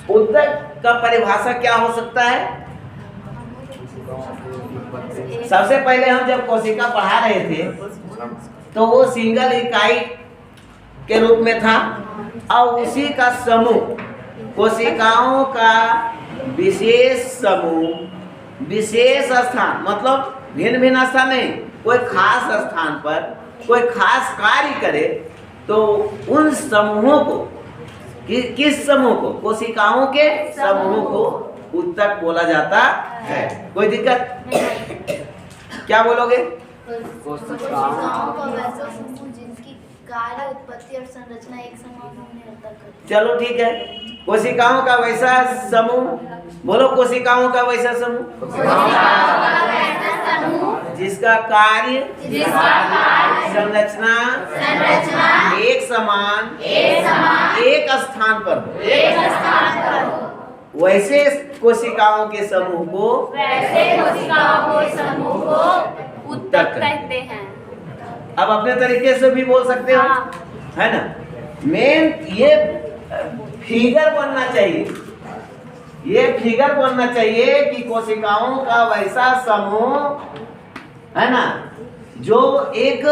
उत्तक का परिभाषा क्या हो सकता है? सबसे पहले हम जब कोशिका पढ़ा रहे थे तो वो सिंगल इकाई के रूप में था और उसी का समूह, कोशिकाओं का विशेष समूह, विशेष स्थान, मतलब भिन्न भिन्न स्थान नहीं, कोई खास स्थान पर कोई खास कार्य करे तो उन समूहों को, किस समूह को? कोशिकाओं के समूह को उत्तक बोला जाता है। कोई दिक्कत? क्या बोलोगे? कोशिकाओं का वैसा समूह जिनकी कार्य, उत्पत्ति और संरचना एक समान होने तक। चलो ठीक है, कोशिकाओं का वैसा समूह, बोलो कोशिकाओं का वैसा समूह जिसका कार्य, संरचना एक समान एक स्थान पर हो, वैसे कोशिकाओं के समूह को उत्तक कहते हैं। अब अपने तरीके से भी बोल सकते हो, है ना? मेन ये फिगर बनना चाहिए, ये फिगर बनना चाहिए कि कोशिकाओं का वैसा समूह, है ना, जो एक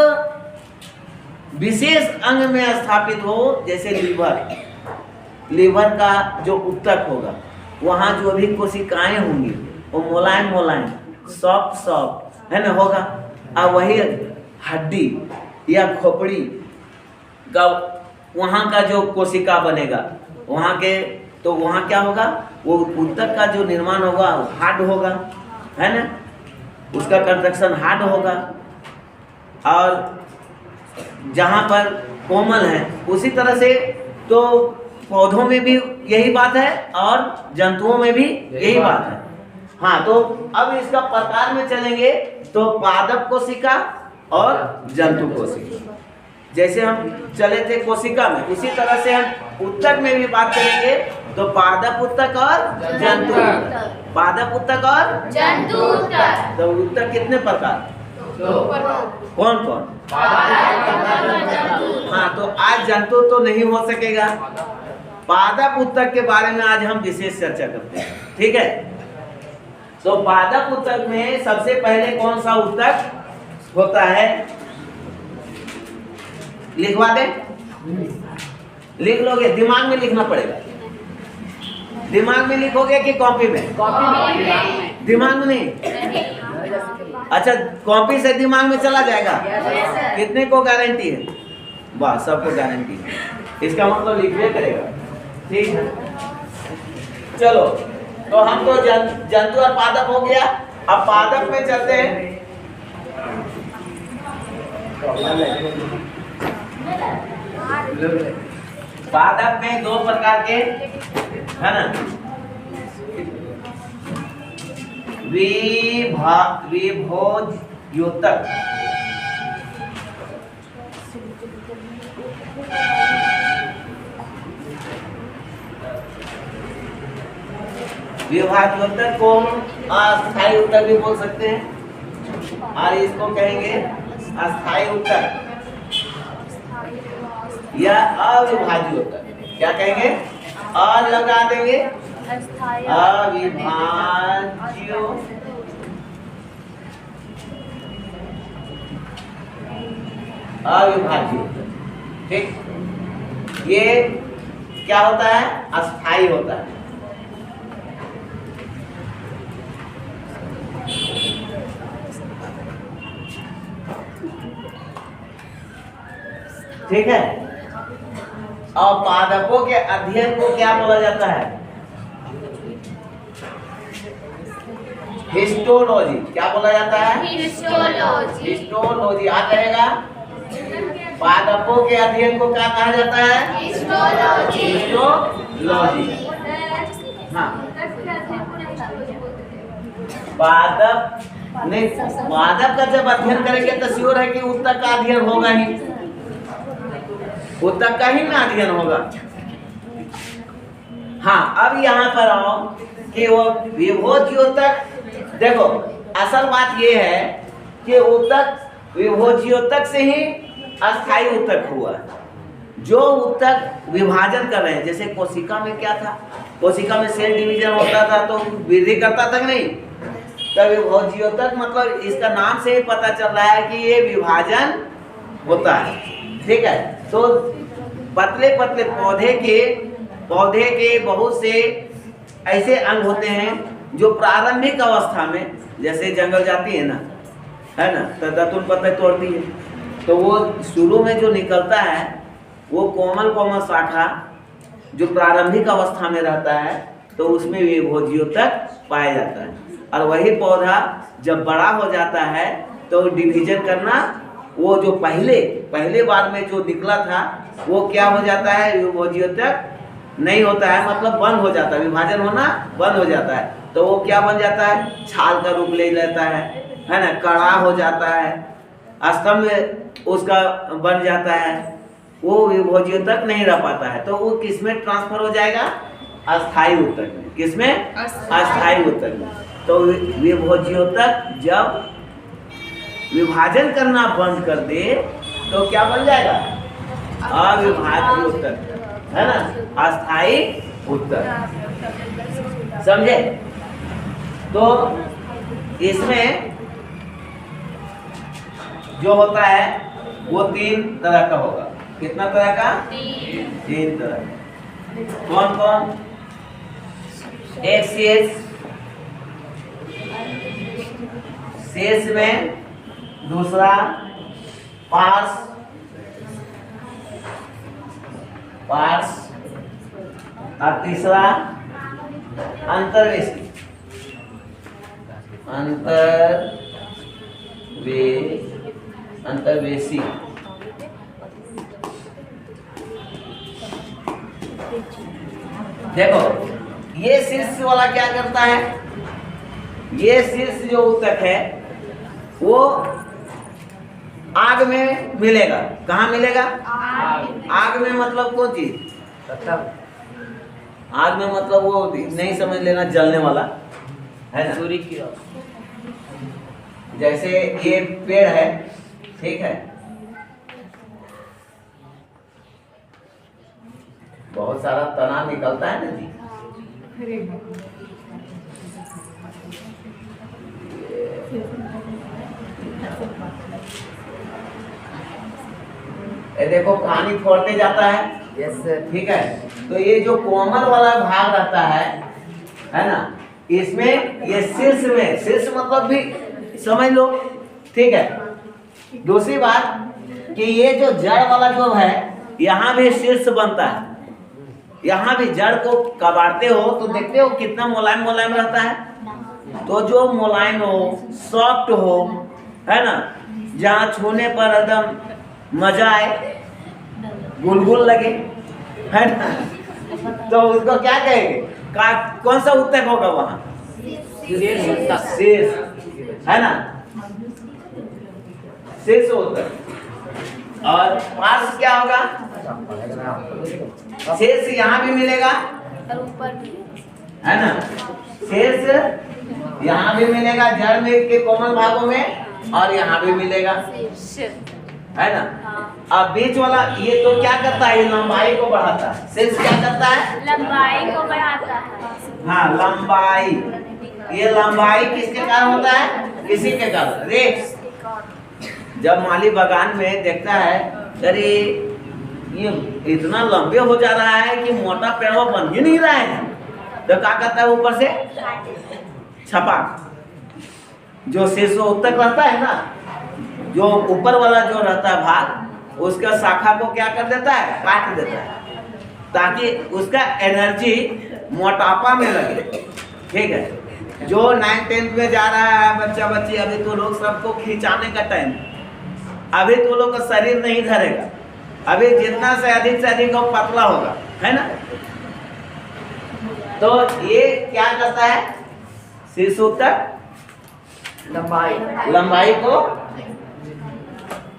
विशेष अंग में स्थापित हो, जैसे लीवर का जो उत्तक होगा, वहाँ जो भी कोशिकाएं होंगी वो मुलायम मुलायम, सॉफ्ट है ना होगा, और वही हड्डी या खोपड़ी का वहाँ का जो कोशिका बनेगा वहाँ के, तो वहाँ क्या होगा, वो उत्तक का जो निर्माण होगा हार्ड होगा, है ना, उसका कंस्ट्रक्शन हार्ड होगा। और जहाँ पर कोमल है उसी तरह से तो पौधों में भी यही बात है और जंतुओं में भी यही बात है। हाँ, तो अब इसका प्रकार में चलेंगे तो पादप कोशिका और जंतु कोशिका, जैसे हम चले थे कोशिका में, उसी तरह से हम उत्तक में भी बात करेंगे तो पादप उत्तक और जंतु, पादप उत्तक और जंतु उत्तक। तो उत्तक कितने प्रकार? कौन कौन? हाँ, तो आज जंतु तो नहीं हो सकेगा, पादप उत्तक के बारे में आज हम विशेष चर्चा करते हैं, ठीक है? तो पादप उत्तक में सबसे पहले कौन सा उत्तक होता है? लिखवा दे, लिख लोगे? दिमाग में लिखना पड़ेगा। दिमाग में लिखोगे कि कॉपी में? दिमाग में नहीं? अच्छा, कॉपी से दिमाग में चला जाएगा? कितने को गारंटी है? वाह, सबको गारंटी है, इसका मतलब लिखने करेगा, ठीक है? चलो, तो हम तो जंतु और पादप हो गया, अब पादप में चलते हैं। पादप में दो प्रकार के, है ना, विभोज्योतक, विभाज्योतक को अस्थायी उत्तक भी बोल सकते हैं और इसको कहेंगे अस्थायी उत्तक या अविभाज्य उत्तक। क्या कहेंगे? अ लगा देंगे, अविभाज्य, अविभाज्य, ठीक? ये क्या होता है? अस्थायी होता है। ठीक है? और पादपों के अध्ययन को क्या बोला जाता है? हिस्टोलॉजी। क्या बोला जाता है? हिस्टोलॉजी। हिस्टोलॉजी आ जाएगा। पादपों के अध्ययन को क्या कहा जाता है? हिस्टोलॉजी। हिस्टोलॉजी। हाँ, पादप नहीं, पादप का जब अध्ययन करेंगे तो श्योर है कि उत्तक का अध्ययन होगा ही, उत्तक का ही ना अध्ययन होगा। हाँ, अब यहाँ पर आओ कि वो विभोज्योतक, देखो असल बात ये है कि उत्तक विभोज्योतक से ही अस्थायी उत्तक हुआ। जो ऊतक विभाजन कर रहे हैं, जैसे कोशिका में क्या था, कोशिका में सेल डिवीजन होता था तो वृद्धि करता था कि नहीं, तब विभोज्योतक मतलब इसका नाम से ही पता चल रहा है कि ये विभाजन होता है। ठीक है, तो पतले पतले पौधे के बहुत से ऐसे अंग होते हैं जो प्रारंभिक अवस्था में, जैसे जंगल जाती है ना, तो दातुन पत्ते तोड़ती है, तो वो शुरू में जो निकलता है वो कोमल कोमल शाखा जो प्रारंभिक अवस्था में रहता है, तो उसमें विभोज्योतक पाया जाता है। और वही पौधा जब बड़ा हो जाता है तो डिवीजन करना, वो जो पहले बार में जो निकला था वो क्या हो जाता है, विभोज्योतक नहीं होता है, मतलब बंद हो जाता है, विभाजन होना बंद हो जाता है। तो वो क्या बन जाता है, छाल का रूप ले लेता है ना, कड़ा हो जाता है, स्तंभ उसका बन जाता है, वो विभोज्योतक नहीं रह पाता है। तो वो किसमें ट्रांसफर हो जाएगा, अस्थायी ऊतक में। किसमें, अस्थायी ऊतक में। तो विभोज्योतक जब विभाजन करना बंद कर दे तो क्या बन जाएगा, अविभाज्य ऊतक, है ना, अस्थायी ऊतक। समझे? तो इसमें जो होता है वो 3 तरह का होगा। कितना तरह का, 3 तरह। कौन कौन, एक शेष में, दूसरा पार्श और तीसरा अंतर्वेशी। अंतर्वेशी देखो, ये शीर्ष वाला क्या करता है, ये शीर्ष जो ऊतक है वो आग में मिलेगा। कहाँ मिलेगा, आग में, मतलब कौन चीज, आग में मतलब वो नहीं समझ लेना, जलने वाला है ना, सूर्य की रोशनी। जैसे ये पेड़ है, ठीक है, बहुत सारा तना निकलता है ना जी, ये देखो पानी फोड़ते जाता है, ठीक है। तो ये जो कोमल वाला भाग रहता है ना, इसमें ये शीर्ष में, शीर्ष मतलब भी समझ लो, ठीक है। दूसरी बात कि ये जो जड़ वाला जो है, यहाँ भी शीर्ष बनता है, यहाँ भी जड़ को कबाड़ते हो तो देखते हो कितना मुलायम मुलायम रहता है। तो जो मुलायम हो, सॉफ्ट हो, है ना, जहाँ छूने पर एकदम मजा आए, गुलगुल लगे, है ना, तो उसको क्या कहेंगे, कौन सा ऊतक होगा वहाँ, शीर्ष, है ना, शीर्ष ऊतक। और पार्श्व क्या होगा, शीर्ष यहाँ भी मिलेगा, और ऊपर भी, है ना, शीर्ष यहाँ भी मिलेगा, जड़ में के कोमल भागों में, और यहाँ भी मिलेगा, है ना। अब बीच वाला ये तो क्या करता है, ये लंबाई को बढ़ाता है। शीर्ष क्या करता है, लंबाई को बढ़ाता है। हाँ, लंबाई, ये लंबाई किसके कारण होता है, इसी के कारण। रेख, जब माली बागान में देखता है, अरे ये इतना लंबे हो जा रहा है कि मोटा पेड़ बन ही नहीं रहा है, तो क्या करता है, ऊपर से छपा, जो शीर्ष ऊतक रहता है ना, जो ऊपर वाला जो रहता है भाग, उसका शाखा को क्या कर देता है, काट देता है, ताकि उसका एनर्जी मोटापा में लगे, ठीक है। जो 9th-10th में जा रहा है बच्चा बच्ची, अभी तो लोग सबको खिंचाने का टाइम, अभी तो लोग का शरीर नहीं धरेगा, अभी जितना से अधिक वो पतला होगा, है ना। तो ये क्या करता है, शीर्ष ऊतक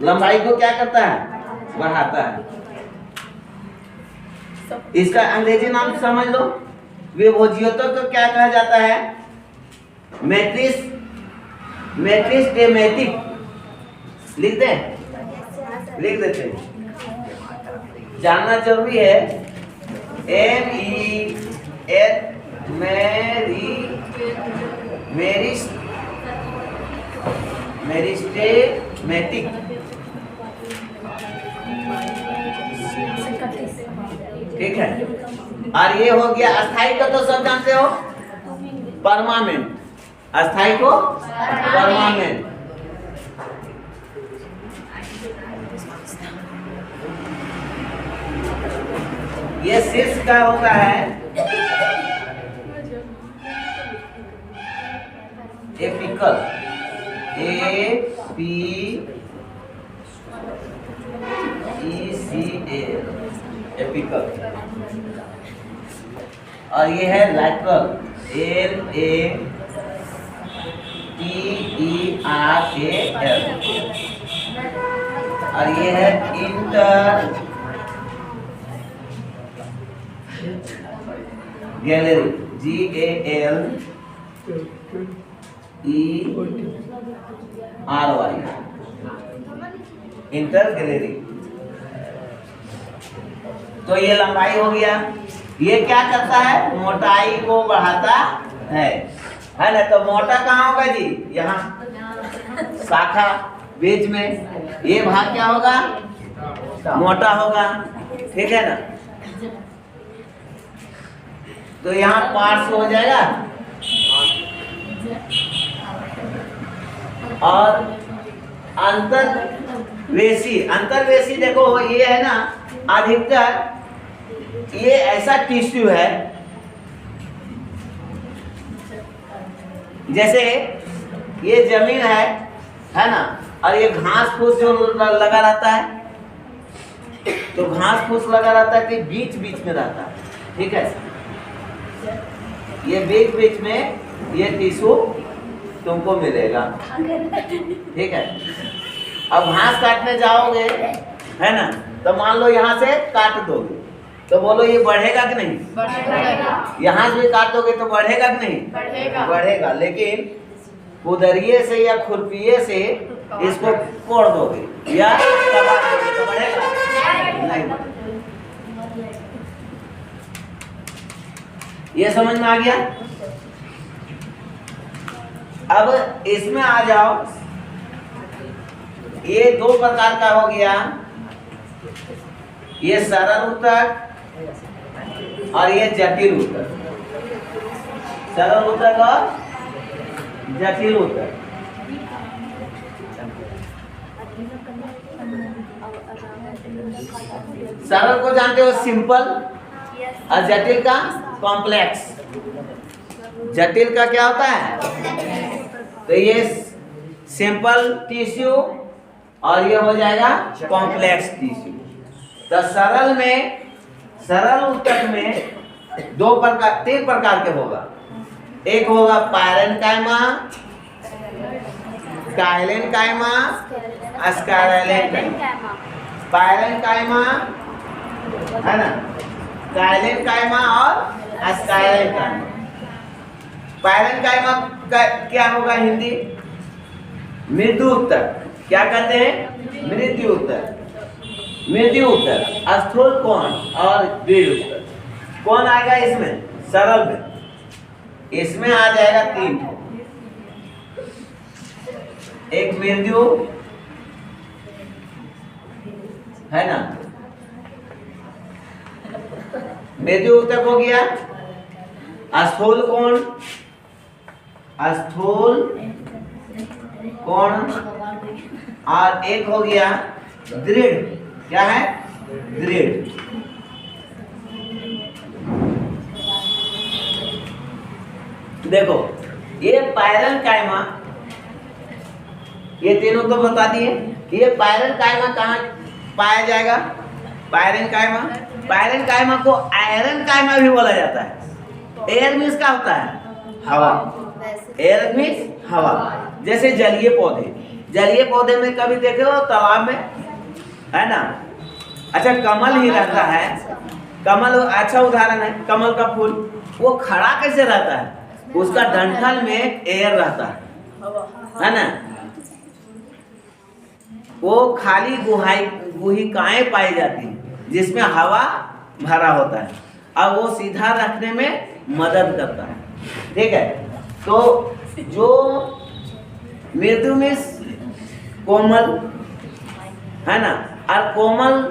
लंबाई को क्या करता है, बढ़ाता है। इसका अंग्रेजी नाम समझ लो, विभोज्योतक को क्या कहा जाता है, मेट्रिस्टेमेटिक। लिख देते हैं, जानना जरूरी है। MER मेरिस्टेमेटिक, ठीक है। और ये हो गया अस्थाई का, तो सब जानते हो, परमानेंट। अस्थाई को परमानेंट। ये शीर्ष का होता है एपिकल, APECL, एपिकल। और ये है लैटरल, LATERAL। और ये है inter gallery, GALERY, inter gallery. तो ये लंबाई हो गया। ये क्या करता है? मोटाई को बढ़ाता है ना। तो मोटा कहाँ होगा जी? यहाँ शाखा बीच में, ये भाग क्या होगा? मोटा होगा, ठीक है ना। तो यहाँ पार्श्व हो जाएगा। और अंतर्वेशी देखो, ये है ना, अधिकतर ये ऐसा टिश्यू है, जैसे ये जमीन है ना, और ये घास फूस जो लगा रहता है, तो घास फूस लगा रहता है कि बीच बीच में रहता है, ठीक है। ये बीच बीच में ये टिश्यू तुमको मिलेगा, ठीक है। अब घास काटने जाओगे, है ना, तो मान लो यहाँ से काट दोगे, तो बोलो ये बढ़ेगा कि नहीं? बढ़ेगा। यहाँ से भी काट दोगे तो बढ़ेगा कि नहीं? बढ़ेगा। लेकिन कुदरिये से या खुरपिये से इसको कोड़ दोगे या दबा दोगे तो बढ़ेगा नहीं। ये समझ में आ गया? अब इसमें आ जाओ। ये दो प्रकार का हो गया, ये सरल ऊतक और ये जटिल ऊतक। सरल ऊतक और जटिल ऊतक। सरल को जानते हो, सिंपल, और जटिल का कॉम्प्लेक्स। जटिल का क्या होता है? तो ये सिंपल टिश्यू और ये हो जाएगा कॉम्प्लेक्स टिश्यू। तो सरल ऊतक में तीन प्रकार के होगा। एक होगा पैरेन्काइमा, काइलेन्काइमा, स्क्लेरेन्काइमा। पैरेन्काइमा है ना, काइलेन्काइमा और स्क्लेरेन्काइमा। पैरेन्काइमा का क्या होगा हिंदी? मृदु ऊतक। क्या कहते हैं? मृदु ऊतक। मृदु ऊतक, स्थूल कोण और दृढ़ ऊतक। कौन आएगा इसमें? सरल में इसमें आ जाएगा तीन। एक मृदु है ना, मृदु ऊतक हो गया। स्थूल कोण और एक हो गया दृढ़। क्या है? दृढ़। देखो ये पैरेन्काइमा, ये तीनों तो बता दिए। ये पैरेन्काइमा कहाँ पाया जाएगा? पैरेन्काइमा को एरेन्काइमा भी बोला जाता है। एयर मीन्स क्या होता है? हवा। एयर मीन्स हवा। जैसे जलीय पौधे में कभी देखे हो तालाब में, है ना। अच्छा, कमल ही रहता है। कमल अच्छा उदाहरण है। कमल का फूल वो खड़ा कैसे रहता है? उसका डंठल में एयर रहता है ना। वो खाली गुहिकाएं पाई जाती हैं, जिसमें हवा भरा होता है, और वो सीधा रखने में मदद करता है। ठीक है, तो जो मृदु में कोमल है ना, और कोमल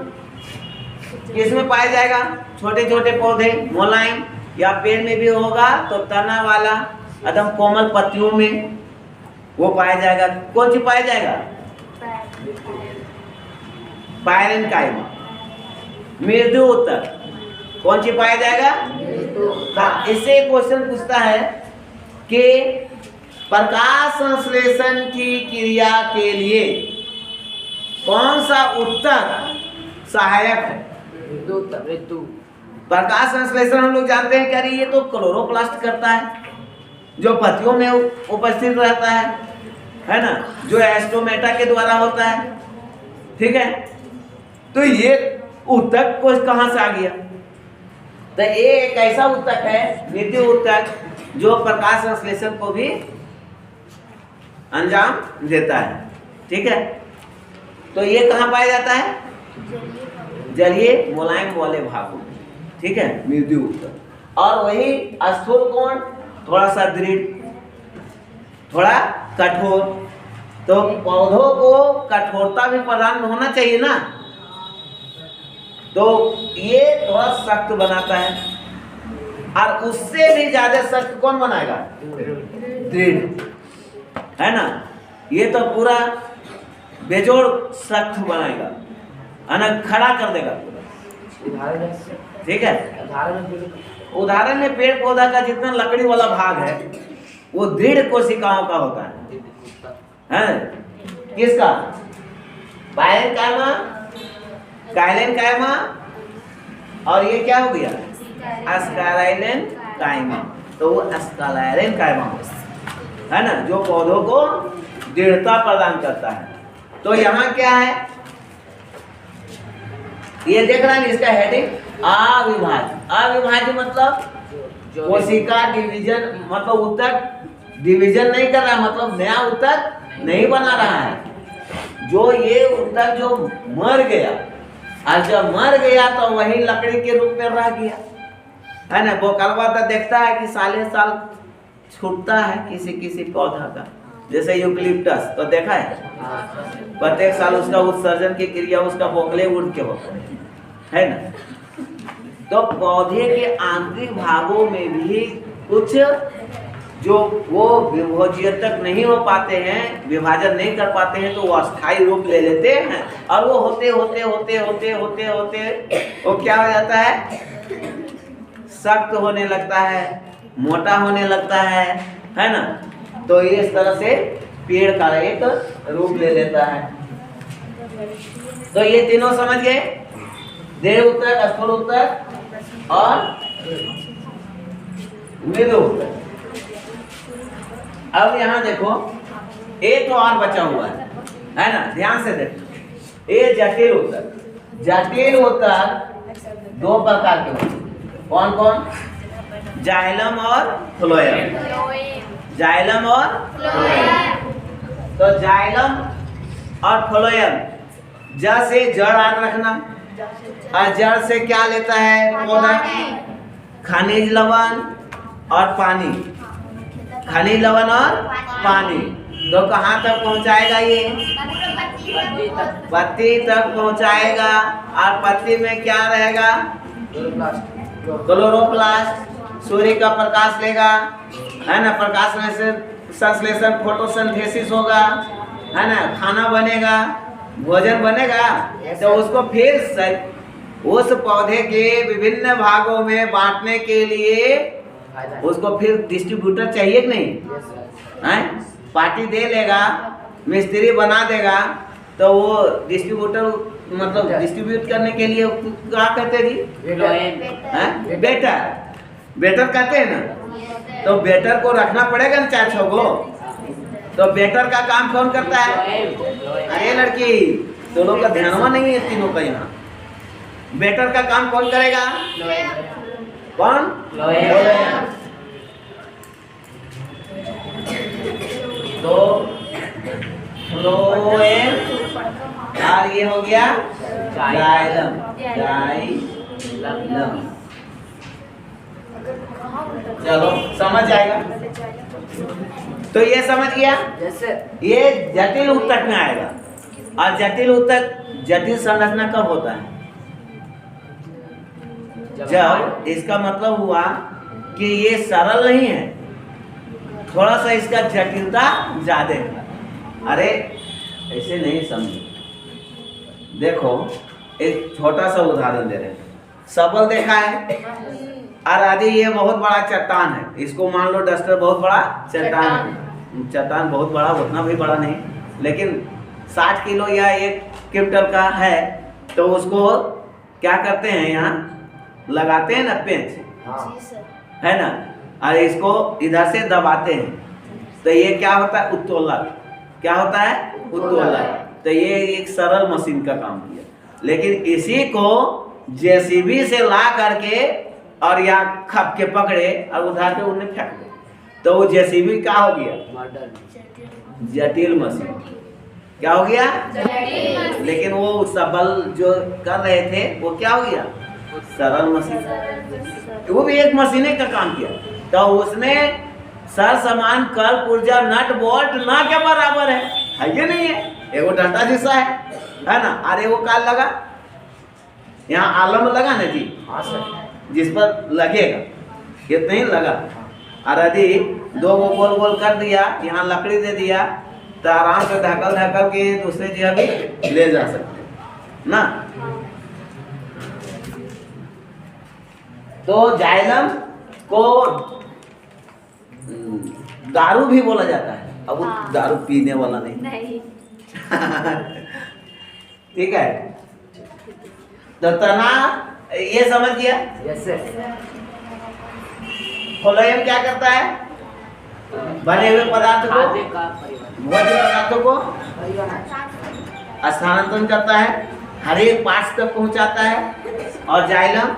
किसमें पाया जाएगा? छोटे छोटे पौधे मुलायम, या पेड़ में भी होगा तो तना वाला एकदम कोमल पत्तियों में वो पाया जाएगा। कौन सी पाया जाएगा? पायरेन्काइमा। मृदु उत्तक कौन सी पाया जाएगा? हाँ, इससे क्वेश्चन पूछता है कि प्रकाश संश्लेषण की क्रिया के लिए कौन सा उत्तक सहायक है? प्रकाश संश्लेषण हम लोग जानते हैं, क्या ये तो क्लोरोप्लास्ट करता है, जो पत्तियों में उपस्थित रहता है ना, जो एस्टोमेटा के द्वारा होता है। ठीक है, तो ये उत्तक को कहां से आ गया? तो ये एक ऐसा उत्तक है, मृदु उत्तक, जो प्रकाश संश्लेषण को भी अंजाम देता है। ठीक है, तो ये कहाँ पाया जाता है? जलीय मुलायम वाले भागों में। ठीक है, मृदु उत्तक। और वही स्थूल कोण थोड़ा सा दृढ़, थोड़ा कठोर। तो पौधों को कठोरता भी प्रदान होना चाहिए ना, तो ये थोड़ा सख्त बनाता है, और उससे भी ज्यादा सख्त कौन बनाएगा? दृढ़, है ना। ये तो पूरा बेजोड़ सख्त बनाएगा, है ना, खड़ा कर देगा पूरा। ठीक है, उदाहरण में पेड़ पौधा का जितना लकड़ी वाला भाग है वो दृढ़ कोशिकाओं का होता है। किसका? पायरेन्काइमा, काइलेन्काइमा, और ये क्या हो गया? स्क्लेरेन्काइमा। तो वो स्क्लेरेन्काइमा है ना, जो पौधों को दृढ़ता प्रदान करता है। तो यहाँ क्या है, ये देख रहे हैं इसका हेडिंग, अविभाज्य। अविभाज्य मतलब कोशिका डिवीजन, मतलब उत्तक डिवीजन नहीं कर रहा है, मतलब नया उत्तक नहीं बना रहा है। जो ये उत्तक जो मर गया, और जब मर गया तो वही लकड़ी के रूप में रह गया, है ना। बोकलवा तो देखता है कि साले साल छूटता है किसी किसी पौधा का, जैसे यूकलिप्टस तो देखा है, प्रत्येक साल उसका उत्सर्जन की क्रिया उसका बोकले उड़ के होता है ना। तो पौधे के आंतरिक भागों में भी कुछ जो वो विभोज्यतक नहीं हो पाते हैं, विभाजन नहीं कर पाते हैं, तो वो अस्थायी रूप ले लेते हैं, और वो होते होते होते होते होते होते वो क्या हो जाता है? सख्त होने लगता है, मोटा होने लगता है ना। तो ये इस तरह से पेड़ का एक रूप ले लेता है। तो ये तीनों समझ गए, दृढ़ उत्तक, स्थूल उत्तक और मृदु उत्तक। अब यहाँ देखो, एक तो और बचा हुआ है ना, ध्यान से देखो। ये जटिल उत्तक। जटिल उत्तक दो प्रकार के होते हैं, कौन कौन? जाइलम और फ्लोएम। जाइलम और फ्लोएम। तो जाइलम और फ्लोएम, जड़ से जड़ याद रखना, और जड़ से क्या लेता है पौधा? खनिज लवण और पानी, खनिज लवण और पानी। तो कहाँ तक पहुँचाएगा ये? पत्ती तक पहुँचाएगा, और पत्ती में क्या रहेगा? क्लोरोप्लास्ट। सूर्य का प्रकाश लेगा, है ना, प्रकाश में से संश्लेषण फोटोसिंथेसिस होगा, है ना, खाना बनेगा, भोजन बनेगा, तो उसको फिर उस पौधे के विभिन्न भागों में बांटने के लिए उसको फिर डिस्ट्रीब्यूटर चाहिए कि नहीं? हैं? पार्टी दे लेगा, मिस्त्री बना देगा, तो वो डिस्ट्रीब्यूटर मतलब डिस्ट्रीब्यूट करने के लिए क्या कहते हैं जी? बेटर। बेटर कहते हैं ना। तो बेटर को रखना पड़ेगा ना 4-6 गो। तो बेटर का काम कौन करता है? अरे लड़की, दोनों का ध्यान नहीं है तीनों का। यहाँ बेटर का काम कौन करेगा? कौन? तो फ्लोएम, और ये हो गया जाइलम, जाइलम। चलो समझ आएगा। तो ये समझ गया, ये जटिल उत्तक में आएगा। और जटिल उत्तक, जटिल संरचना कब होता है? जब इसका मतलब हुआ कि ये सरल नहीं है, थोड़ा सा इसका जटिलता ज्यादा है। अरे ऐसे नहीं समझो, देखो एक छोटा सा उदाहरण दे रहे हैं। सबल देखा है, और आदि ये बहुत बड़ा चट्टान है, इसको मान लो डस्टर बहुत बड़ा चट्टान है। चट्टान बहुत बड़ा, उतना भी बड़ा नहीं, लेकिन 60 किलो या 1 क्विंटल का है, तो उसको क्या करते हैं, यहाँ लगाते हैं ना पेंच, जी सर। है ना, और इसको इधर से दबाते हैं, तो ये क्या होता है, उत्तोलक। क्या होता है, उत्तोलक। तो ये एक सरल मशीन का काम किया, लेकिन इसी को जेसीबी से ला करके और यहाँ खप के पकड़े और उधर के उन्हें फेंक दे, तो वो जेसीबी क्या हो गया, जटिल मशीन। क्या हो गया, लेकिन वो सबल जो कर रहे थे वो क्या हो गया, सरल मशीन। वो भी एक मशीने का काम किया, तो उसमें सर सामान कल पुर्जा नट बोल्ट ना के बराबर है ये नहीं है, एगो डंडा जैसा है ना, और एगो काल लगा, यहाँ आलम लगा ना जी, जिस पर लगेगा, इतना ही लगा। और यदि 2 गो गोल गोल कर दिया, यहाँ लकड़ी दे दिया, तो आराम से ढकल ढकल के दूसरे जगह भी ले जा सकते ना। तो जाइलम को दारू भी बोला जाता है। अब वो दारू पीने वाला नहीं। ठीक है, तो तना ये समझ गया। फ्लोएम क्या करता है, बने हुए पदार्थ को, भोज्य पदार्थों को स्थानांतरण करता है, हर एक पार्ट्स तक पहुंचाता है। और जाइलम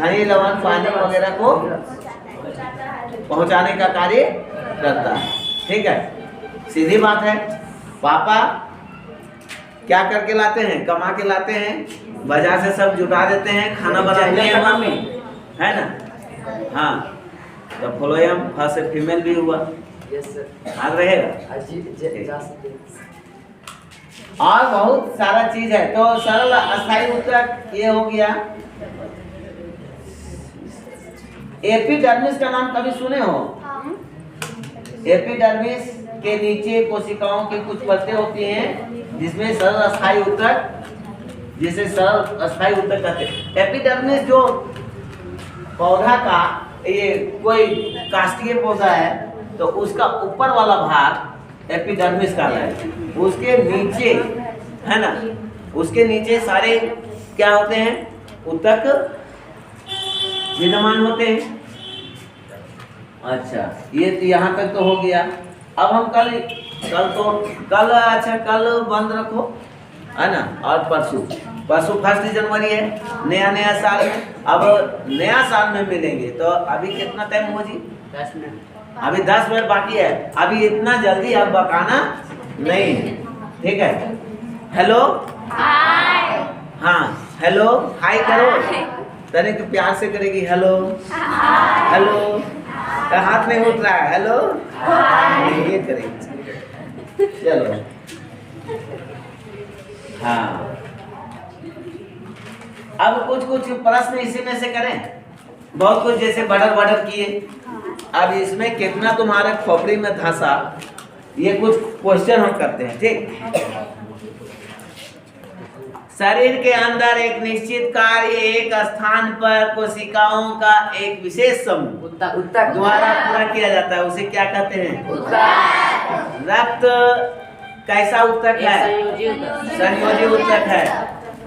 हरी लवण पानी वगैरह को पहुंचाने का कार्य करता है। ठीक है, सीधी बात है। पापा क्या करके लाते हैं, कमा के लाते हैं, बाजार से सब जुटा देते हैं, खाना बनाते हैं मम्मी, है ना। हाँ, तो फ्लोएम फर्स्ट से फीमेल भी हुआ, याद रहेगा। और बहुत सारा चीज है। तो सरल अस्थायी उत्तक ये हो गया। एपिडर्मिस का नाम कभी सुने हो? एपिडर्मिस के नीचे कोशिकाओं की कुछ परतें होती हैं, जिसमें सरल अस्थायी उत्तक, जिसे सरल अस्थायी उत्तक कहते हैं। एपिडर्मिस जो पौधा का, ये कोई काष्ठीय पौधा है, तो उसका ऊपर वाला भाग एपिडर्मिस का है। उसके नीचे, है ना, उसके नीचे सारे क्या होते हैं, उत्तक विद्यमान होते हैं। अच्छा, ये तो यहाँ तक तो हो गया। अब हम कल अच्छा कल बंद रखो, है ना। और परसों 1 जनवरी है, नया साल है। अब नया साल में मिलेंगे, तो अभी कितना टाइम हो जी? 10 मिनट। अभी 10 मिनट बाकी है। अभी इतना जल्दी अब बकाना नहीं है, ठीक है। हेलो, हाय। हाँ, हेलो हाय करो, तने के प्यार से करेगी। हेलो, हेलो, हाथ नहीं उठ रहा है, हेलो, ये करेगी। चलो, हाँ, अब कुछ प्रश्न इसी में से करें। बहुत कुछ जैसे बड़र किए। अब इसमें कितना तुम्हारे खोपड़ी में धंसा, ये कुछ क्वेश्चन हम करते हैं, ठीक। शरीर के अंदर एक निश्चित कार्य एक स्थान पर कोशिकाओं का एक विशेष समूह द्वारा पूरा किया जाता है, उसे क्या कहते हैं? रक्त कैसा उत्तक है? संयोजी उत्तक है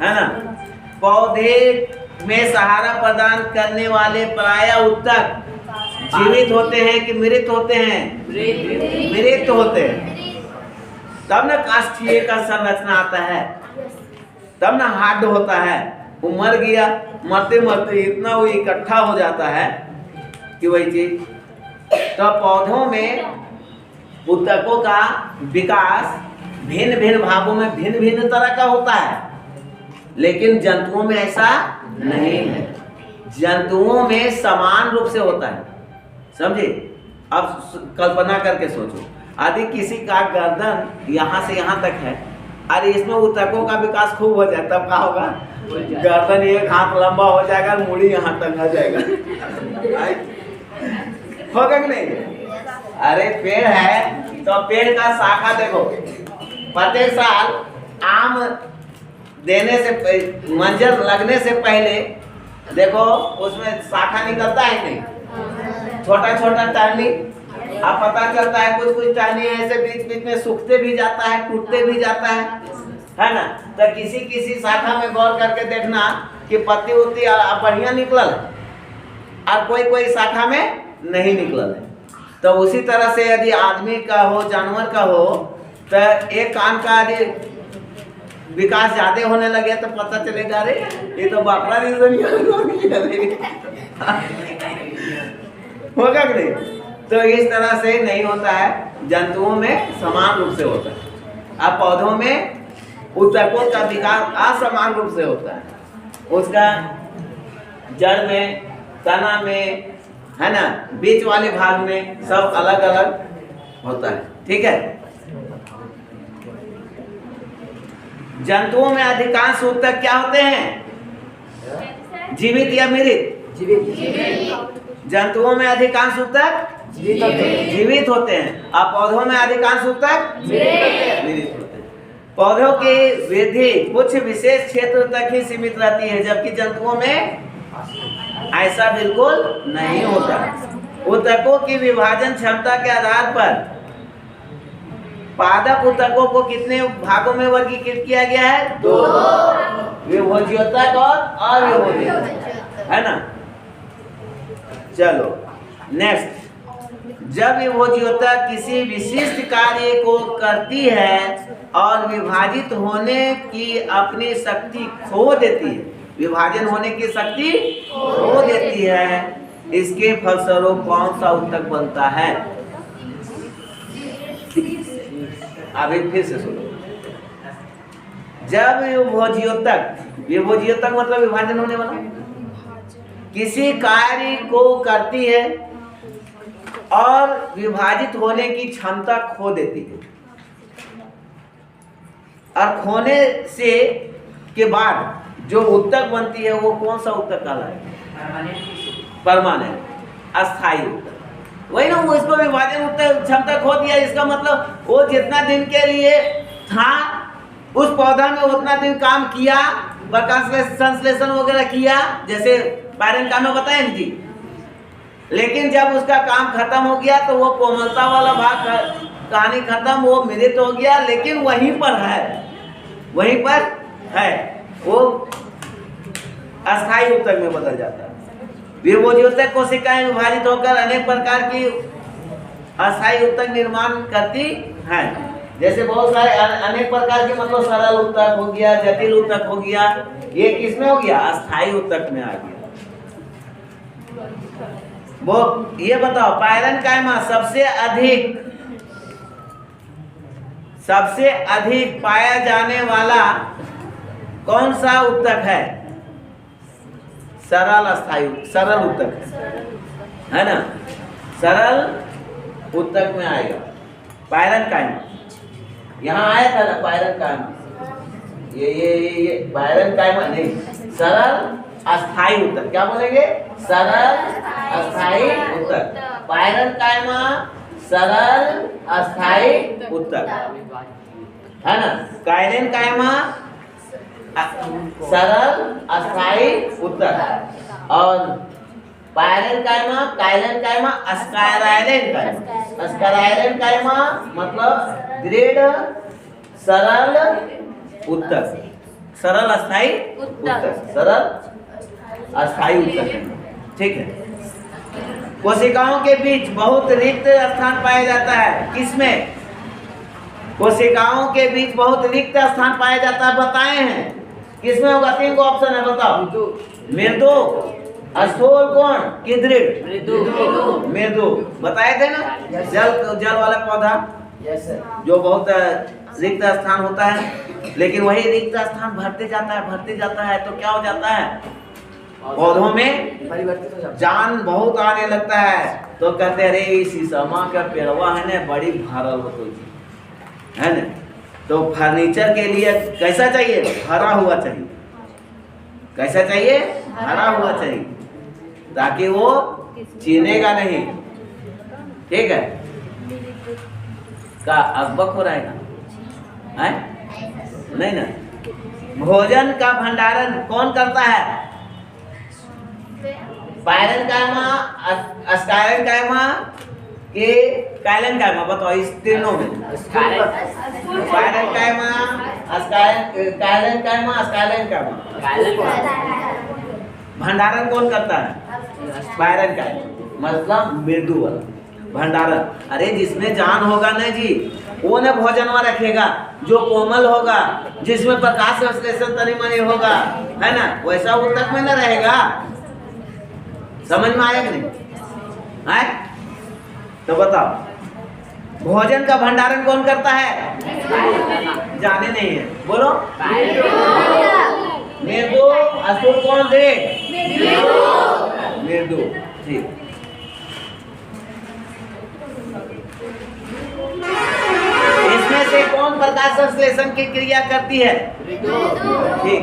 ना। पौधे में सहारा प्रदान करने वाले प्राय उत्तक जीवित होते हैं कि मृत होते हैं? मृत होते हैं। तब ना काष्ठीय का संरचना आता है, तब ना हार्ड होता है। वो मर गया, मरते मरते इतना वो इकट्ठा हो जाता है कि वही चीज। तो पौधों में उत्तकों का विकास भिन्न भिन्न भागों में भिन्न भिन्न तरह का होता है। लेकिन जंतुओं में ऐसा नहीं है। जंतुओं में समान रूप से होता है, समझे। अब कल्पना करके सोचो, यदि किसी का गर्दन यहाँ से यहाँ तक है, अरे इसमें ऊतकों का विकास खूब हो जाए, तब क्या होगा? गर्दन एक हाथ लंबा हो जाएगा, मुड़ी यहाँ तक आ जाएगा, होगा कि नहीं? अरे पेड़ है तो पेड़ का शाखा देखो, प्रत्येक साल आम देने से मंजर लगने से पहले देखो उसमें शाखा निकलता है नहीं, छोटा छोटा टहनी। अब पता चलता है कुछ कुछ टहनी ऐसे बीच बीच में सूखते भी जाता है, टूटते भी जाता है ना। तो किसी किसी शाखा में गौर करके देखना कि पत्ती उत्ती बढ़िया निकलल है और कोई कोई शाखा में नहीं निकलल है। तो उसी तरह से यदि आदमी का हो, जानवर का हो, तो एक कान का यदि विकास ज्यादा होने लगे तो पता चलेगा अरे ये तो बापरा होगा कि नहीं? तो इस तरह से नहीं होता है, जंतुओं में समान रूप से होता है। अब पौधों में ऊतकों का विकास असमान रूप से होता है, उसका जड़ में, तना में, है ना, बीच वाले भाग में सब अलग अलग होता है, ठीक है। जंतुओं में अधिकांश ऊतक क्या होते हैं? जीवित या मृत? जंतुओं में अधिकांश ऊतक जीवित होते हैं। अब पौधों में अधिकांश ऊतक मृत होते हैं। पौधों की वृद्धि कुछ विशेष क्षेत्र तक ही सीमित रहती है, जबकि जंतुओं में ऐसा बिल्कुल नहीं होता। ऊतकों की विभाजन क्षमता के आधार पर पादप ऊतकों को कितने भागों में वर्गीकृत किया गया है? 2, विभोज्योतक और अविभोज्योतक, है ना। चलो नेक्स्ट, जब विभोज्योतक किसी विशिष्ट कार्य को करती है और विभाजित होने की अपनी शक्ति खो देती है, विभाजन होने की शक्ति खो देती है, इसके फलस्वरूप कौन सा ऊतक बनता है? अभी फिर से सुनो। जब विभोज्योतक मतलब विभाजन होने वाला, किसी कार्य को करती है और विभाजित होने की क्षमता खो देती है, और खोने से के बाद जो ऊतक बनती है वो कौन सा ऊतक कहलाएगा? परमानेंट, अस्थायी ऊतक। वही ना, वो इसको विभाजन ऊतक क्षमता खो दिया, इसका मतलब वो जितना दिन के लिए था उस पौधा में उतना दिन काम किया, प्रकाश संश्लेषण वगैरह किया, जैसे पायरेन्काइमा में बताया जी। लेकिन जब उसका काम खत्म हो गया तो वो कोमलता वाला भाग कहानी खत्म, वो मृत हो गया, लेकिन वहीं पर है, वो अस्थायी ऊतक में बदल जाता है। विभोज्योतक कोशिकाएं विभाजित होकर अनेक प्रकार की अस्थायी ऊतक निर्माण करती हैं। जैसे बहुत सारे अनेक प्रकार के, मतलब सरल ऊतक हो गया, जटिल ऊतक हो गया, ये किसमें हो गया? अस्थायी ऊतक में आ गया। वो ये बताओ, पायरेन्काइमा सबसे अधिक पाया जाने वाला कौन सा ऊतक है? सरल ऊतक है ना, सरल ऊतक में आएगा पायरेन्काइमा। यहाँ आया था ना पायरेन्काइमा, ये पायरेन्काइमा नहीं, सरल अस्थायी ऊतक। क्या बोलेंगे? सरल अस्थायी ऊतक। पायरेन्काइमा सरल अस्थायी ऊतक, है ना। काइलेन्काइमा सरल अस्थायी ऊतक, और काइलेन्काइमा अस्काराइलेन्काइमा मतलब दृढ़ सरल ऊतक, सरल अस्थायी ऊतक, सरल अस्थायी ऊतक, ठीक है। कोशिकाओं के बीच बहुत रिक्त स्थान पाया जाता है, किसमें? कोशिकाओं के बीच बहुत रिक्त स्थान पाया जाता है, बताए हैं किसमें होगा? 3 को ऑप्शन है, बताओ। मृदु, स्थूल, कौन की दृढ़? मृदु बताए थे ना, जल वाला पौधा जो बहुत रिक्त स्थान होता है, लेकिन वही रिक्त स्थान भरते जाता है तो क्या हो जाता है, पौधों में परिवर्तित हो जाता जान बहुत आने लगता है। तो कहते अरे शीशमा का पेड़वा है ना बड़ी भारल हो तो जी, है ना। तो फर्नीचर के लिए कैसा चाहिए, भरा हुआ चाहिए। कैसा चाहिए, भरा हुआ चाहिए, ताकि वो चीनेगा नहीं। ठीक है, का अकबक हो रहेगा है? नहीं ना। भोजन का भंडारण कौन करता है, पायरन कायमा, अस्कायरन कायमा के कायलन कायमा, बताओ इस तीनों में। पायरन कायमा, कायलन कायमा, अस्कायरन कायमा। भंडारण कौन करता है, पायरन कायमा, मतलब मृदु वाला भंडारण। अरे जिसमें जान होगा ना जी, वो न भोजन में रखेगा। जो कोमल होगा, जिसमें प्रकाश संश्लेषण तनी मनी होगा, है ना, वैसा उत्तक में न रहेगा। समझ में आया कि नहीं है? तो बताओ, भोजन का भंडारण कौन करता है, जाने नहीं है, बोलो। मृदु, असुर कौन दे, मृदु। ठीक, इसमें से कौन प्रकाश संश्लेषण की क्रिया करती है, ठीक।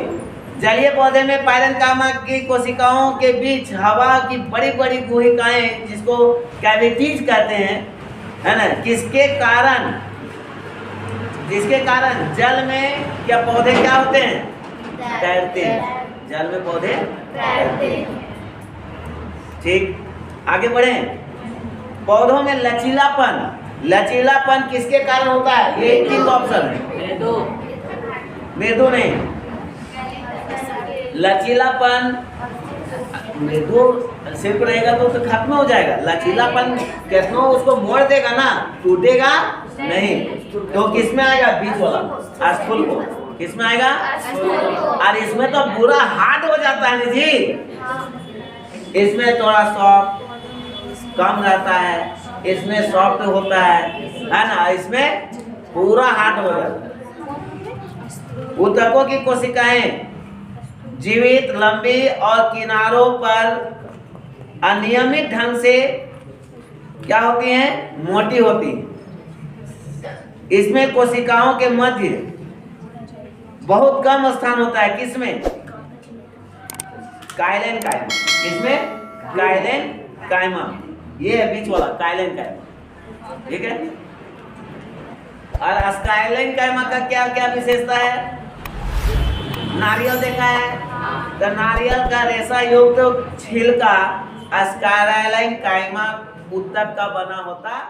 जलीय पौधे में पायरन कायमा की कोशिकाओं के बीच हवा की बड़ी बड़ी गुहिकाएं, जिसको कैविटीज कहते हैं, है ना, जिसके कारण जल में क्या पौधे क्या होते हैं, तैरते हैं। जल में पौधे तैरते हैं। ठीक, आगे बढ़े। पौधों में लचीलापन किसके कारण होता है, ये तीन ऑप्शन है। मृदु नहीं, लचीलापन मृदु सिर्फ रहेगा तो खत्म हो जाएगा। लचीलापन कितना उसको मोड़ देगा ना, टूटेगा नहीं। तो किसमें आएगा, बीच वाला स्थूल को, किसमें आएगा, और इसमें तो पूरा हार्ड हो जाता है ना जी। इसमें थोड़ा सॉफ्ट कम रहता है, इसमें सॉफ्ट होता है ना, इसमें पूरा हार्ड हो जाता है। ऊतकों की कोशिकाएं जीवित, लंबी और किनारों पर अनियमित ढंग से क्या होती हैं, मोटी होती हैं। इसमें कोशिकाओं के मध्य बहुत कम स्थान होता है, किसमें, काइलेन कायमा। किसमें, काइलेन कायमा, ये है बीच वाला काइलेन कायमा। ठीक है, और अस्काइलेन कायमा का क्या क्या विशेषता है, नारियल देखा है, तो नारियल का रेशा युक्त छिलका अस्काइलेन कायमा ऊतक का बना होता है।